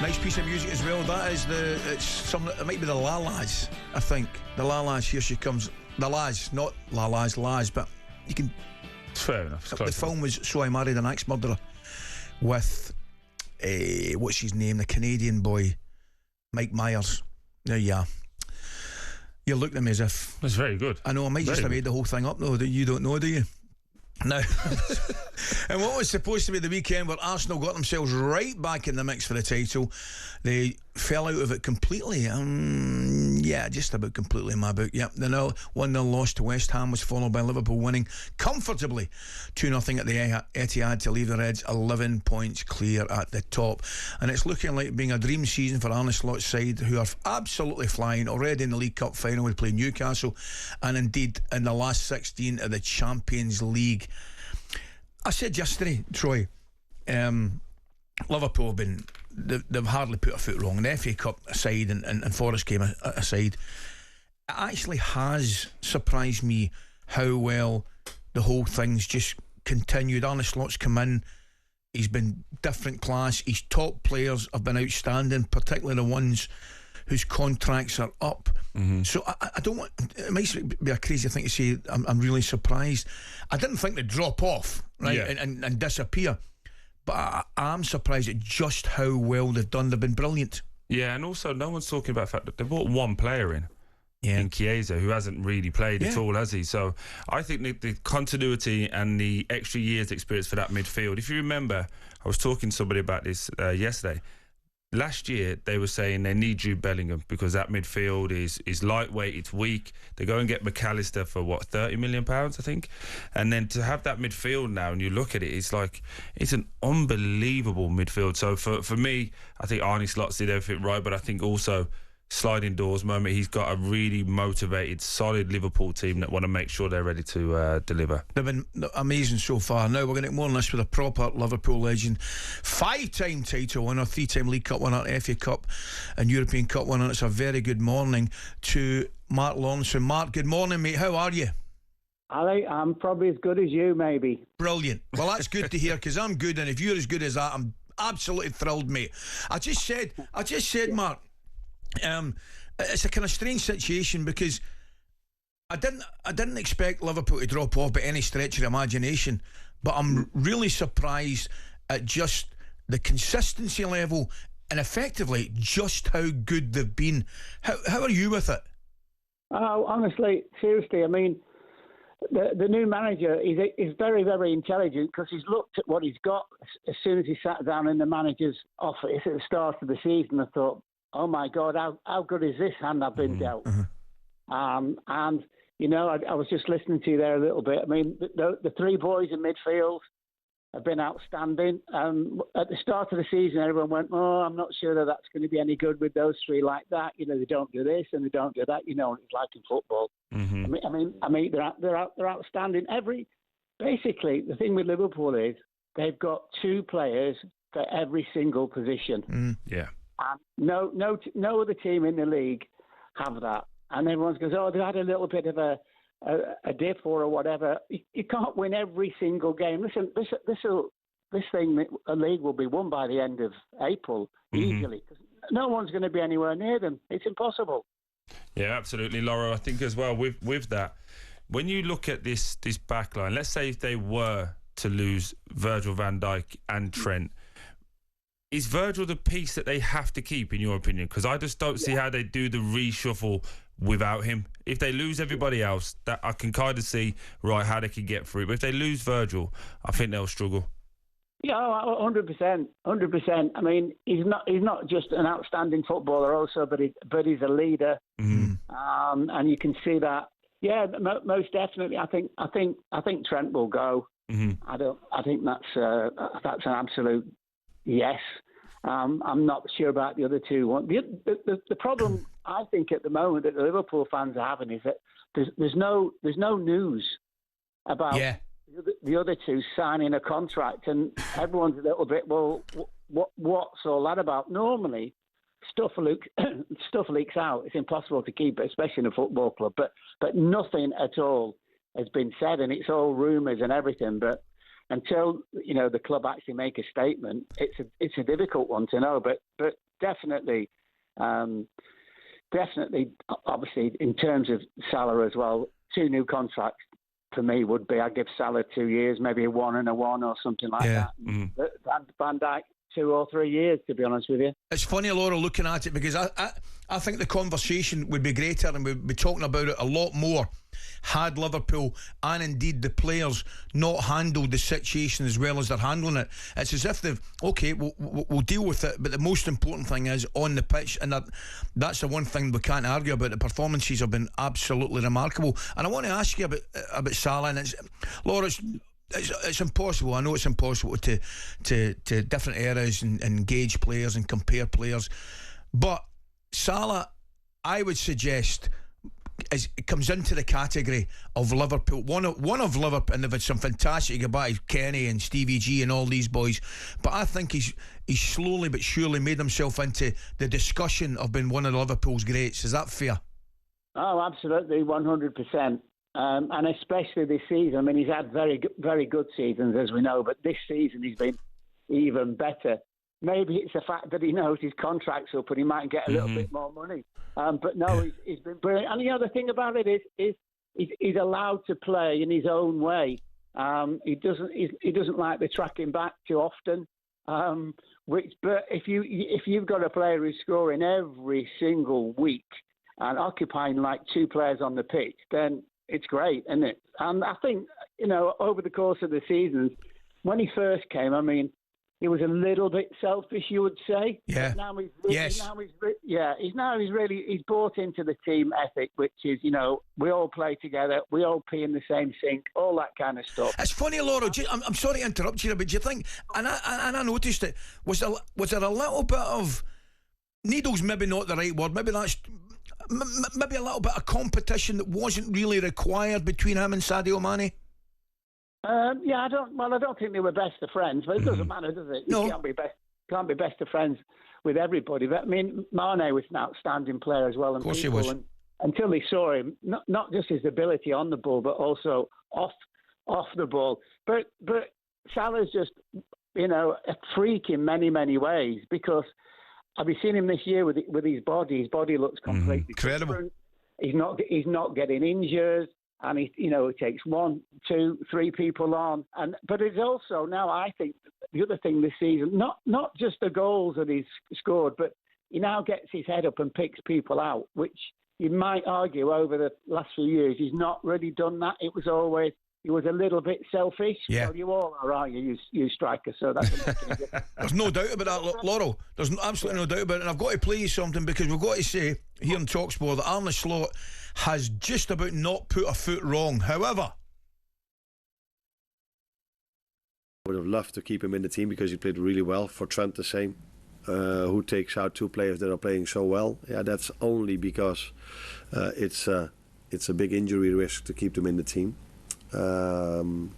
Nice piece of music as well. That is it might be the La La's, I think. The La La's, Here She Comes. The La's, not La La's, La's, but you can... It's fair enough. The film was So I Married an Axe-Murderer with, what's his name, the Canadian boy, Mike Myers. There you are. You're looking at me as if... That's very good. I know, I might just have made the whole thing up though, that you don't know, do you? No. And what was supposed to be the weekend where Arsenal got themselves right back in the mix for the title, they fell out of it completely. Yeah, just about completely in my book. Yep, the 1-0 loss to West Ham was followed by Liverpool winning comfortably 2-0 at the Etihad to leave the Reds 11 points clear at the top. And it's looking like being a dream season for Arne Slot's side, who are absolutely flying, already in the League Cup final. We play Newcastle, and indeed in the last 16 of the Champions League. I said yesterday, Troy, Liverpool have been, they've hardly put a foot wrong. The FA Cup aside and Forest game aside, it actually has surprised me how well the whole thing's just continued. Arne Slot's come in, he's been different class, his top players have been outstanding, particularly the ones whose contracts are up. So I don't want, it might be a crazy thing to say, I'm really surprised. I didn't think they'd drop off, right, and disappear, but I'm surprised at just how well they've done. They've been brilliant. Yeah, and also no one's talking about the fact that they brought one player in Chiesa, who hasn't really played at all, has he? So I think the continuity and the extra years experience for that midfield. If you remember, I was talking to somebody about this yesterday. Last year, they were saying they need Jude Bellingham because that midfield is lightweight, it's weak. They go and get McAllister for, £30 million, I think? And then to have that midfield now, and you look at it, it's like, it's an unbelievable midfield. So for me, I think Arne Slot did everything right, but I think also sliding doors moment, he's got a really motivated, solid Liverpool team that want to make sure they're ready to deliver. They've been amazing so far. Now we're going to get more on this with a proper Liverpool legend, 5-time title winner, 3-time League Cup winner, FA Cup and European Cup winner. It's a very good morning to Mark Lawrenson. Mark, good morning, mate. How are you? I'm probably as good as you, maybe. Brilliant. Well, that's good to hear, because I'm good, and if you're as good as that, I'm absolutely thrilled, mate. I just said, Mark, it's a kind of strange situation, because I didn't expect Liverpool to drop off by any stretch of imagination, but I'm really surprised at just the consistency level and effectively just how good they've been. How are you with it? Oh, honestly, seriously, I mean, the new manager is very, very intelligent, because he's looked at what he's got. As soon as he sat down in the manager's office at the start of the season, I thought, oh my God, how good is this hand I've been dealt? And, you know, I was just listening to you there a little bit. I mean, the three boys in midfield have been outstanding. At the start of the season, everyone went, oh, I'm not sure that that's going to be any good with those three like that. You know, they don't do this and they don't do that. You know, it's like in football. I mean, they're outstanding. Basically, the thing with Liverpool is they've got two players for every single position. And no other team in the league have that. And everyone goes, oh, they had a little bit of a dip or whatever. You can't win every single game. Listen, this league will be won by the end of April easily. No one's going to be anywhere near them. It's impossible. Yeah, absolutely, Laura. I think as well with that, when you look at this back line, let's say if they were to lose Virgil van Dijk and Trent, is Virgil the piece that they have to keep, in your opinion? Because I just don't see how they do the reshuffle without him. If they lose everybody else, that I can kind of see how they can get through. But if they lose Virgil, I think they'll struggle. Yeah, 100%. I mean, he's not just an outstanding footballer, also, but he's a leader, and you can see that. Yeah, most definitely. I think Trent will go. I think that's an absolute yes. I'm not sure about the other two. The problem I think at the moment that the Liverpool fans are having is that there's no news about the other two signing a contract, and everyone's a little bit, well, what's all that about? Normally, stuff leaks out. It's impossible to keep it, especially in a football club. But nothing at all has been said, and it's all rumours and everything. But until the club actually make a statement, it's a difficult one to know. But definitely, obviously, in terms of Salah as well, 2 new contracts for me would be, I'd give Salah 2 years, maybe a 1 and a 1 or something like that. Van Dijk 2 or 3 years, to be honest with you. It's funny, Laura, looking at it, because I think the conversation would be greater and we'd be talking about it a lot more had Liverpool and indeed the players not handled the situation as well as they're handling it. It's as if they've, okay, we'll deal with it, but the most important thing is on the pitch, and that's the one thing we can't argue about. The performances have been absolutely remarkable. And I want to ask you about Salah, and it's, Laura, it's impossible. I know it's impossible to different eras and engage players and compare players, but Salah, I would suggest, it comes into the category of Liverpool. One of Liverpool, and they've had some fantastic goodbyes, Kenny and Stevie G and all these boys. But I think he's slowly but surely made himself into the discussion of being one of Liverpool's greats. Is that fair? Oh, absolutely, 100%. And especially this season. I mean, he's had very, very good seasons, as we know, but this season he's been even better. Maybe it's the fact that he knows his contract's up and he might get a little bit more money. But no, he's been brilliant. And the other thing about it is he's allowed to play in his own way. He doesn't like the tracking back too often. But if you've got a player who's scoring every single week and occupying like 2 players on the pitch, then it's great, isn't it? And I think, over the course of the seasons, when he first came, I mean, he was a little bit selfish, you would say. Yeah. But now he's bought into the team ethic, which is, we all play together, we all pee in the same sink, all that kind of stuff. It's funny, Laura. I'm sorry to interrupt you, but do you think? And I noticed it. Was there a little bit of needles? Maybe not the right word. Maybe that's maybe a little bit of competition that wasn't really required between him and Sadio Mane. I don't think they were best of friends, but it doesn't matter, does it? No. You can't be best of friends with everybody. But I mean, Mane was an outstanding player as well, and of course he was. And until they saw him, not just his ability on the ball, but also off the ball. But Salah's just a freak in many, many ways, because I've been seeing him this year with his body. His body looks completely incredible. different. He's not getting injured. And it takes 1, 2, 3 people on. But it's also now, I think, the other thing this season, not just the goals that he's scored, but he now gets his head up and picks people out, which you might argue over the last few years he's not really done that. He was a little bit selfish. Yeah. Well, you all are, aren't you? You strikers, so that's a difference. There's no doubt about that, Laurel. There's absolutely no doubt about it. And I've got to play you something, because we've got to say here on talkSPORT that Arne Slot has just about not put a foot wrong. However, I would have loved to keep him in the team because he played really well. For Trent, the same. Who takes out 2 players that are playing so well? Yeah, that's only because it's a big injury risk to keep them in the team. So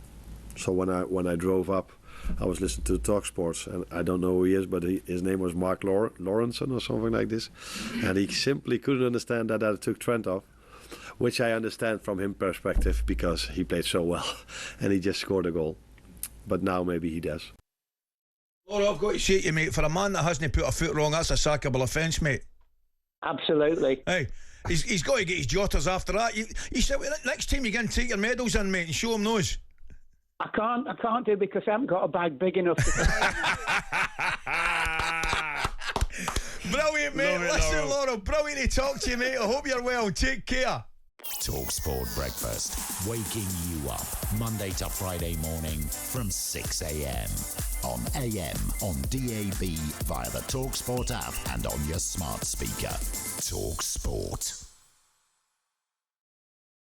when I drove up, I was listening to talkSPORT, and I don't know who he is, but his name was Mark Lawrenson or something like this, and he simply couldn't understand that I took Trent off, which I understand from his perspective because he played so well and he just scored a goal. But now maybe he does. Laura, I've got to say to you, mate, for a man that hasn't put a foot wrong, that's a sackable offence, mate. Absolutely. Hey, he's got to get his jotters after that. You said next time you can take your medals in, mate, and show him those. I can't do, because I haven't got a bag big enough to Brilliant, mate. Listen, Laura, brilliant to talk to you, mate. I hope you're well. Take care. talkSPORT Breakfast, waking you up Monday to Friday morning from 6 a.m. on AM, on DAB, via the talkSPORT app and on your smart speaker. talkSPORT.